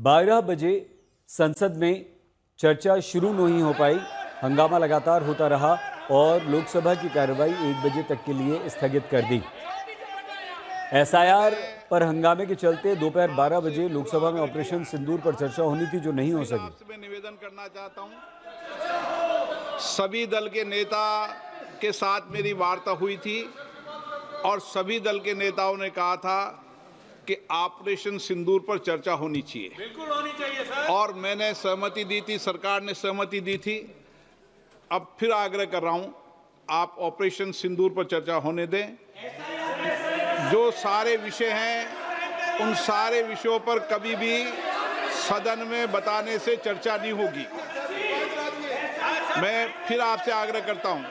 12 बजे संसद में चर्चा शुरू नहीं हो पाई। हंगामा लगातार होता रहा और लोकसभा की कार्रवाई 1 बजे तक के लिए स्थगित कर दी। एसआईआर पर हंगामे के चलते दोपहर 12 बजे लोकसभा में ऑपरेशन सिंदूर पर चर्चा होनी थी, जो नहीं हो सकी। मैं निवेदन करना चाहता हूं, सभी दल के नेता के साथ मेरी वार्ता हुई थी और सभी दल के नेताओं ने कहा था कि ऑपरेशन सिंदूर पर चर्चा होनी चाहिए। बिल्कुल होनी चाहिए सर। और मैंने सहमति दी थी, सरकार ने सहमति दी थी। अब फिर आग्रह कर रहा हूं, आप ऑपरेशन सिंदूर पर चर्चा होने दें। जो सारे विषय हैं उन सारे विषयों पर कभी भी सदन में बताने से चर्चा नहीं होगी। मैं फिर आपसे आग्रह करता हूं,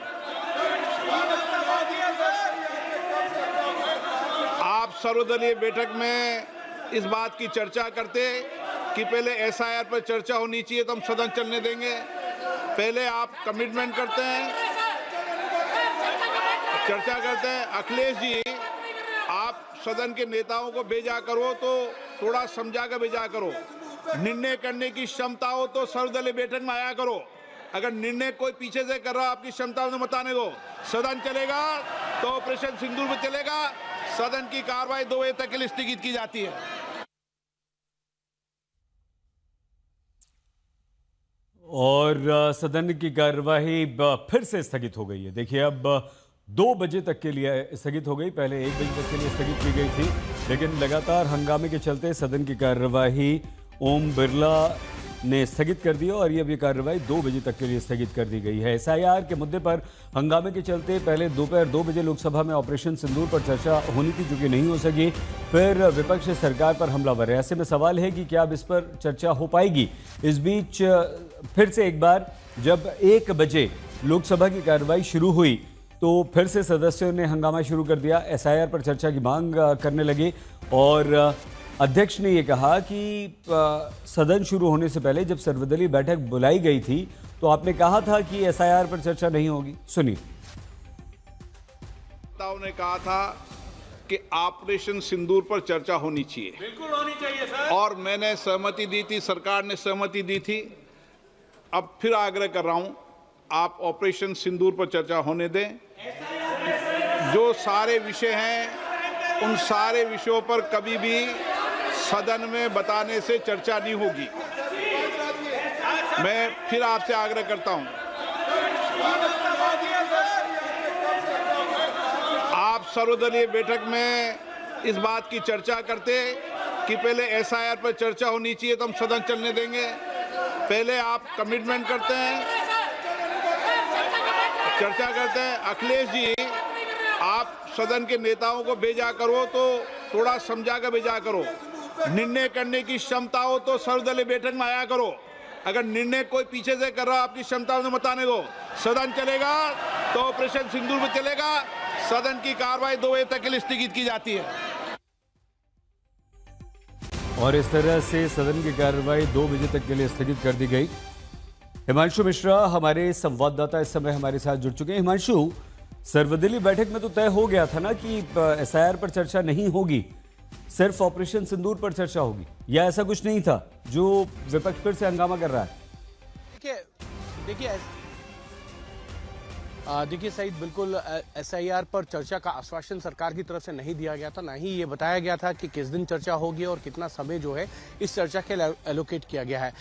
आप सर्वदलीय बैठक में इस बात की चर्चा करते कि पहले एसआईआर पर चर्चा होनी चाहिए तो हम सदन चलने देंगे। पहले आप कमिटमेंट करते हैं, चर्चा करते हैं। अखिलेश जी, आप सदन के नेताओं को भेजा करो तो थोड़ा समझा कर भेजा करो। निर्णय करने की क्षमता हो तो सर्वदलीय बैठक में आया करो। अगर निर्णय कोई पीछे से कर रहा आपकी क्षमता में बताने दो। सदन चलेगा तो ऑपरेशन सिंदूर में चलेगा। सदन की कार्रवाई 2 बजे तक के लिए स्थगित की जाती है। और सदन की कार्यवाही फिर से स्थगित हो गई है। देखिए, अब 2 बजे तक के लिए स्थगित हो गई। पहले 1 बजे तक के लिए स्थगित की गई थी, लेकिन लगातार हंगामे के चलते सदन की कार्यवाही ओम बिरला ने स्थगित कर दी और ये कार्रवाई 2 बजे तक के लिए स्थगित कर दी गई है। एसआईआर के मुद्दे पर हंगामे के चलते पहले दोपहर 2 बजे लोकसभा में ऑपरेशन सिंदूर पर चर्चा होनी थी, जो कि नहीं हो सकी। फिर विपक्ष सरकार पर हमलावर है। ऐसे में सवाल है कि क्या अब इस पर चर्चा हो पाएगी। इस बीच फिर से एक बार जब 1 बजे लोकसभा की कार्रवाई शुरू हुई तो फिर से सदस्यों ने हंगामा शुरू कर दिया। एसआईआर पर चर्चा की मांग करने लगे और अध्यक्ष ने यह कहा कि सदन शुरू होने से पहले जब सर्वदलीय बैठक बुलाई गई थी तो आपने कहा था कि एसआईआर पर चर्चा नहीं होगी। सुनिए। नेताओं ने कहा था कि ऑपरेशन सिंदूर पर चर्चा होनी चाहिए। बिल्कुल होनी चाहिए सर। और मैंने सहमति दी थी, सरकार ने सहमति दी थी। अब फिर आग्रह कर रहा हूं, आप ऑपरेशन सिंदूर पर चर्चा होने दें। जो सारे विषय हैं उन सारे विषयों पर कभी भी सदन में बताने से चर्चा नहीं होगी। मैं फिर आपसे आग्रह करता हूं, आप सर्वदलीय बैठक में इस बात की चर्चा करते कि पहले एसआईआर पर चर्चा होनी चाहिए तो हम सदन चलने देंगे। पहले आप कमिटमेंट करते हैं, चर्चा करते हैं। अखिलेश जी, आप सदन के नेताओं को भेजा करो तो थोड़ा समझा कर भेजा करो। निर्णय करने की क्षमता हो तो सर्वदलीय बैठक में आया करो। अगर निर्णय कोई पीछे से कर रहा आपकी क्षमता में बताने दो। सदन चलेगा तो ऑपरेशन सिंदूर में चलेगा। सदन की कार्रवाई 2 बजे तक के लिए स्थगित की जाती है। और इस तरह से सदन की कार्रवाई 2 बजे तक के लिए स्थगित कर दी गई। हिमांशु मिश्रा हमारे संवाददाता इस समय हमारे साथ जुड़ चुके हैं। हिमांशु, सर्वदलीय बैठक में तो तय हो गया था ना कि एसआईआर पर चर्चा नहीं होगी, सिर्फ ऑपरेशन सिंदूर पर चर्चा होगी, या ऐसा कुछ नहीं था जो विपक्ष फिर से हंगामा कर रहा है? देखिए सईद, बिल्कुल एसआईआर पर चर्चा का आश्वासन सरकार की तरफ से नहीं दिया गया था। ना ही ये बताया गया था कि किस दिन चर्चा होगी और कितना समय जो है इस चर्चा के लिए एलोकेट किया गया है।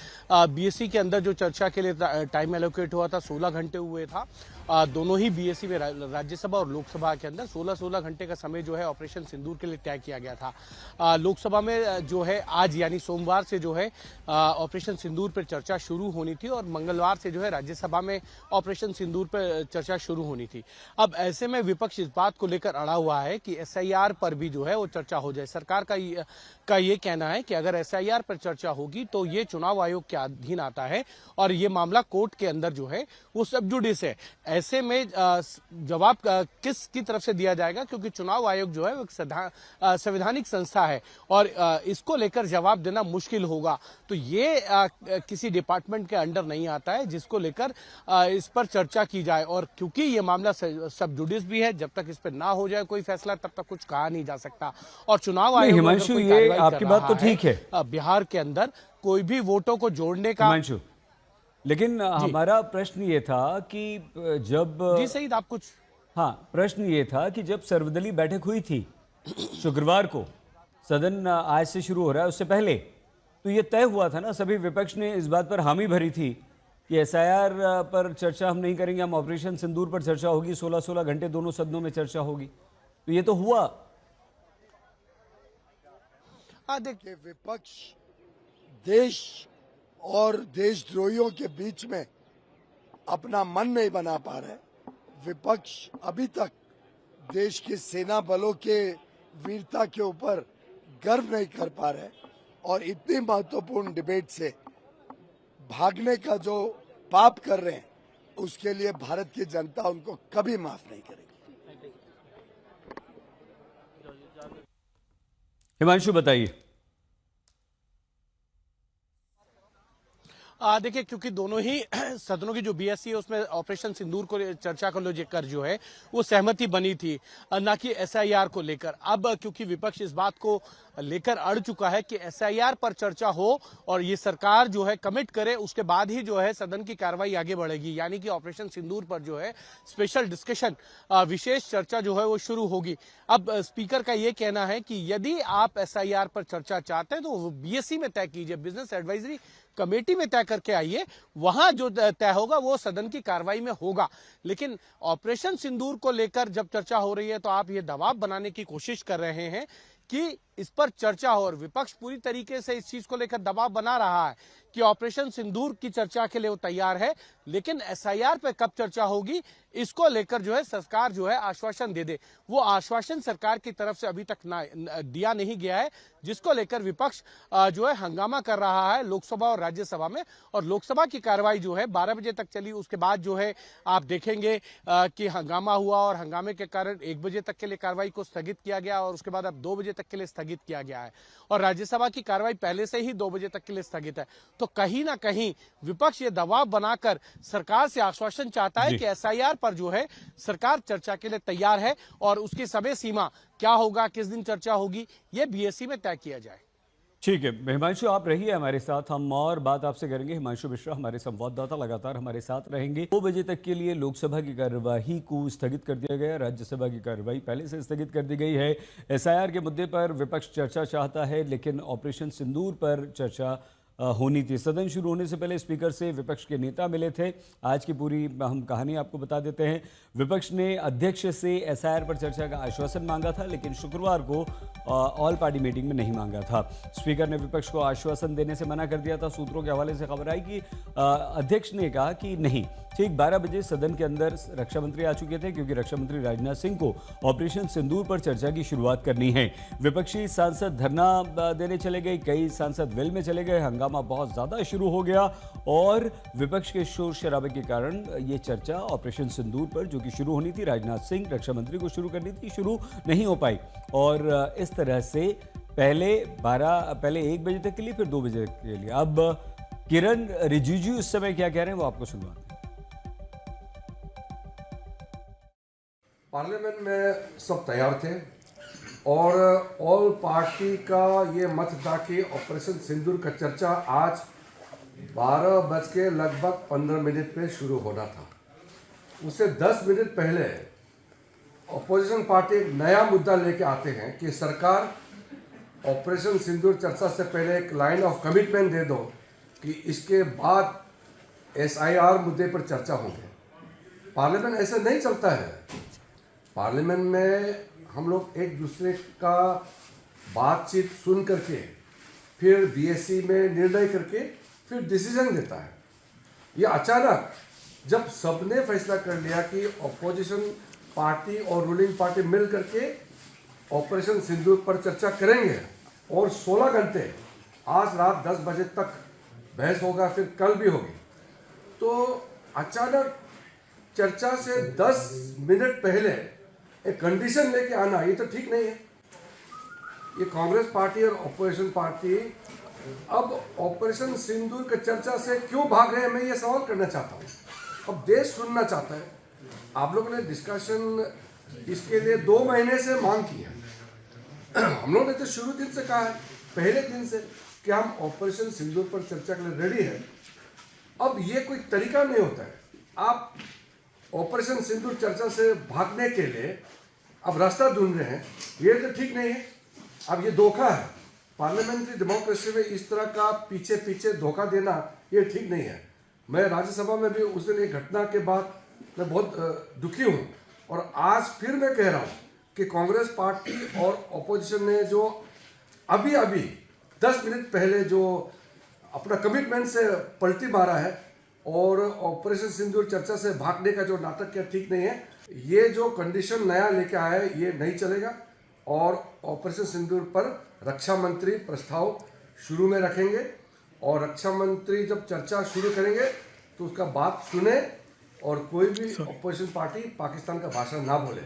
बीएससी के अंदर जो चर्चा के लिए टाइम एलोकेट हुआ था 16 घंटे हुए था। दोनों ही बीएससी में राज्यसभा और लोकसभा के अंदर 16-16 घंटे का समय जो है ऑपरेशन सिंदूर के लिए तय किया गया था। लोकसभा में जो है आज यानी सोमवार से जो है ऑपरेशन सिंदूर पर चर्चा शुरू होनी थी और मंगलवार से जो है राज्यसभा में ऑपरेशन सिंदूर पर चर्चा शुरू होनी थी। अब ऐसे में विपक्ष इस बात को लेकर अड़ा हुआ है कि एसआईआर पर भी जो है वो चर्चा हो जाए। सरकार का ये कहना है कि अगर एसआईआर पर चर्चा होगी तो ये चुनाव आयोग के अधीन आता है और ये मामला कोर्ट के अंदर जो है वो सब जुडिस है। ऐसे में जवाब किसकी तरफ से दिया जाएगा, क्योंकि चुनाव आयोग जो है वो एक संवैधानिक संस्था है और इसको लेकर जवाब देना मुश्किल होगा। तो ये किसी डिपार्टमेंट के अंडर नहीं आता है जिसको लेकर इस पर चर्चा की जाए, और क्योंकि ये मामला सब जुडिस भी है, जब तक इस पर ना हो जाए कोई फैसला तब तक कुछ कहा नहीं जा सकता। और चुनाव आयोग हिमांशु, ये आपकी बात तो ठीक है, बिहार के अंदर कोई भी वोटों को जोड़ने का, हिमांशु, लेकिन हमारा प्रश्न ये था कि जब जी सईद आप कुछ, हाँ, प्रश्न ये था कि जब सर्वदलीय बैठक हुई थी शुक्रवार को, सदन आज से शुरू हो रहा है, उससे पहले तो ये तय हुआ था ना, सभी विपक्ष ने इस बात पर हामी भरी थी कि एसआईआर पर चर्चा हम नहीं करेंगे, हम ऑपरेशन सिंदूर पर चर्चा होगी, 16-16 घंटे दोनों सदनों में चर्चा होगी। तो ये तो हुआ। देखिए, विपक्ष देश और देशद्रोहियों के बीच में अपना मन नहीं बना पा रहे। विपक्ष अभी तक देश के सेना बलों के वीरता के ऊपर गर्व नहीं कर पा रहे और इतनी महत्वपूर्ण डिबेट से भागने का जो पाप कर रहे हैं उसके लिए भारत की जनता उनको कभी माफ नहीं करेगी। हिमांशु बताइए। देखिए, क्योंकि दोनों ही सदनों की जो बीएससी है उसमें ऑपरेशन सिंदूर को चर्चा को लेकर जो है वो सहमति बनी थी, ना कि एसआईआर को लेकर। अब क्योंकि विपक्ष इस बात को लेकर अड़ चुका है कि एसआईआर पर चर्चा हो और ये सरकार जो है कमिट करे, उसके बाद ही जो है सदन की कार्रवाई आगे बढ़ेगी, यानी कि ऑपरेशन सिंदूर पर जो है स्पेशल डिस्कशन, विशेष चर्चा जो है वो शुरू होगी। अब स्पीकर का ये कहना है कि यदि आप एसआईआर पर चर्चा चाहते हैं तो बीएससी में तय कीजिए, बिजनेस एडवाइजरी कमेटी में तय करके आइए, वहां जो तय होगा वो सदन की कार्रवाई में होगा। लेकिन ऑपरेशन सिंदूर को लेकर जब चर्चा हो रही है तो आप ये दबाव बनाने की कोशिश कर रहे हैं कि इस पर चर्चा हो, और विपक्ष पूरी तरीके से इस चीज को लेकर दबाव बना रहा है कि ऑपरेशन सिंदूर की चर्चा के लिए वो तैयार है, लेकिन एसआईआर पे कब चर्चा होगी इसको लेकर जो है सरकार जो है आश्वासन दे दे। वो आश्वासन सरकार की तरफ से अभी तक दिया नहीं गया है, जिसको लेकर विपक्ष जो है हंगामा कर रहा है लोकसभा और राज्यसभा में। और लोकसभा की कार्रवाई जो है 12 बजे तक चली, उसके बाद जो है आप देखेंगे कि हंगामा हुआ और हंगामे के कारण 1 बजे तक के लिए कार्रवाई को स्थगित किया गया और उसके बाद अब 2 बजे तक के लिए स्थगित किया गया है, और राज्यसभा की कार्रवाई पहले से ही 2 बजे तक के लिए स्थगित है। तो कहीं ना कहीं विपक्ष ये दबाव बनाकर सरकार से आश्वासन चाहता है कि एसआईआर पर जो है सरकार चर्चा के लिए तैयार है, और उसकी समय सीमा क्या होगा, किस दिन चर्चा होगी, ये बीएससी में तय किया जाए। ठीक है हिमांशु, आप रहिए हमारे साथ, हम और बात आपसे करेंगे। हिमांशु मिश्रा हमारे संवाददाता लगातार हमारे साथ रहेंगे। 2 बजे तक के लिए लोकसभा की कार्यवाही को स्थगित कर दिया गया, राज्यसभा की कार्यवाही पहले से स्थगित कर दी गई है। एसआईआर के मुद्दे पर विपक्ष चर्चा चाहता है, लेकिन ऑपरेशन सिंदूर पर चर्चा होनी थी। सदन शुरू होने से पहले स्पीकर से विपक्ष के नेता मिले थे। आज की पूरी हम कहानी आपको बता देते हैं। विपक्ष ने अध्यक्ष से एसआईआर पर चर्चा का आश्वासन मांगा था, लेकिन शुक्रवार को ऑल पार्टी मीटिंग में नहीं मांगा था। स्पीकर ने विपक्ष को आश्वासन देने से मना कर दिया था। सूत्रों के हवाले से खबर आई कि अध्यक्ष ने कहा कि नहीं, ठीक 12 बजे सदन के अंदर रक्षा मंत्री आ चुके थे, क्योंकि रक्षा मंत्री राजनाथ सिंह को ऑपरेशन सिंदूर पर चर्चा की शुरुआत करनी है। विपक्षी सांसद धरना देने चले गए, कई सांसद वेल में चले गए, हंगामा बहुत ज्यादा शुरू हो गया और विपक्ष के शोर शराबे के कारण ये चर्चा ऑपरेशन सिंदूर पर जो कि शुरू होनी थी, राजनाथ सिंह रक्षा मंत्री को शुरू करनी थी, शुरू नहीं हो पाई। और इस तरह से पहले 1 बजे तक के लिए, फिर 2 बजे तक के लिए। अब किरण रिजिजू इस समय क्या कह रहे हैं वो आपको सुनवाते हैं। पार्लियामेंट में सब तैयार थे और ऑल पार्टी का ये मत था कि ऑपरेशन सिंदूर का चर्चा आज 12:15 पे शुरू होना था। उससे 10 मिनट पहले अपोजिशन पार्टी एक नया मुद्दा लेके आते हैं कि सरकार ऑपरेशन सिंदूर चर्चा से पहले एक लाइन ऑफ कमिटमेंट दे दो कि इसके बाद एसआईआर मुद्दे पर चर्चा होगी। पार्लियामेंट ऐसे नहीं चलता है। पार्लियामेंट में हम लोग एक दूसरे का बातचीत सुन करके फिर बीएससी में निर्णय करके फिर डिसीजन देता है। ये अचानक जब सबने फैसला कर लिया कि ऑपोजिशन पार्टी और रूलिंग पार्टी मिल करके ऑपरेशन सिंदूर पर चर्चा करेंगे और 16 घंटे आज रात 10 बजे तक बहस होगा, फिर कल भी होगी, तो अचानक चर्चा से 10 मिनट पहले एक कंडीशन लेके आना, ये तो ठीक नहीं है। ये कांग्रेस पार्टी और ऑपोजिशन पार्टी अब ऑपरेशन सिंदूर की चर्चा से क्यों भाग रहे हैं, मैं ये सवाल करना चाहता हूँ। अब देश सुनना चाहता है। आप लोगों ने डिस्कशन इसके लिए 2 महीने से मांग की है। हम लोगों ने तो शुरू दिन से कहा है, पहले दिन से, कि हम ऑपरेशन सिंदूर पर चर्चा के लिए रेडी है। अब ये कोई तरीका नहीं होता है। आप ऑपरेशन सिंदूर चर्चा से भागने के लिए अब रास्ता ढूंढ रहे हैं, ये तो ठीक नहीं है। अब ये धोखा है। पार्लियामेंट्री डेमोक्रेसी में इस तरह का पीछे पीछे धोखा देना ये ठीक नहीं है। मैं राज्यसभा में भी उस दिन एक घटना के बाद मैं बहुत दुखी हूँ, और आज फिर मैं कह रहा हूँ कि कांग्रेस पार्टी और ऑपोजिशन ने जो अभी 10 मिनट पहले जो अपना कमिटमेंट से पलटी मारा है और ऑपरेशन सिंदूर चर्चा से भागने का जो नाटक किया, ठीक नहीं है। ये जो कंडीशन नया लेके आया है ये नहीं चलेगा, और ऑपरेशन सिंदूर पर रक्षा मंत्री प्रस्ताव शुरू में रखेंगे, और रक्षा मंत्री जब चर्चा शुरू करेंगे तो उसका बात सुने, और कोई भी ऑपोजिशन पार्टी पाकिस्तान का भाषा ना बोले।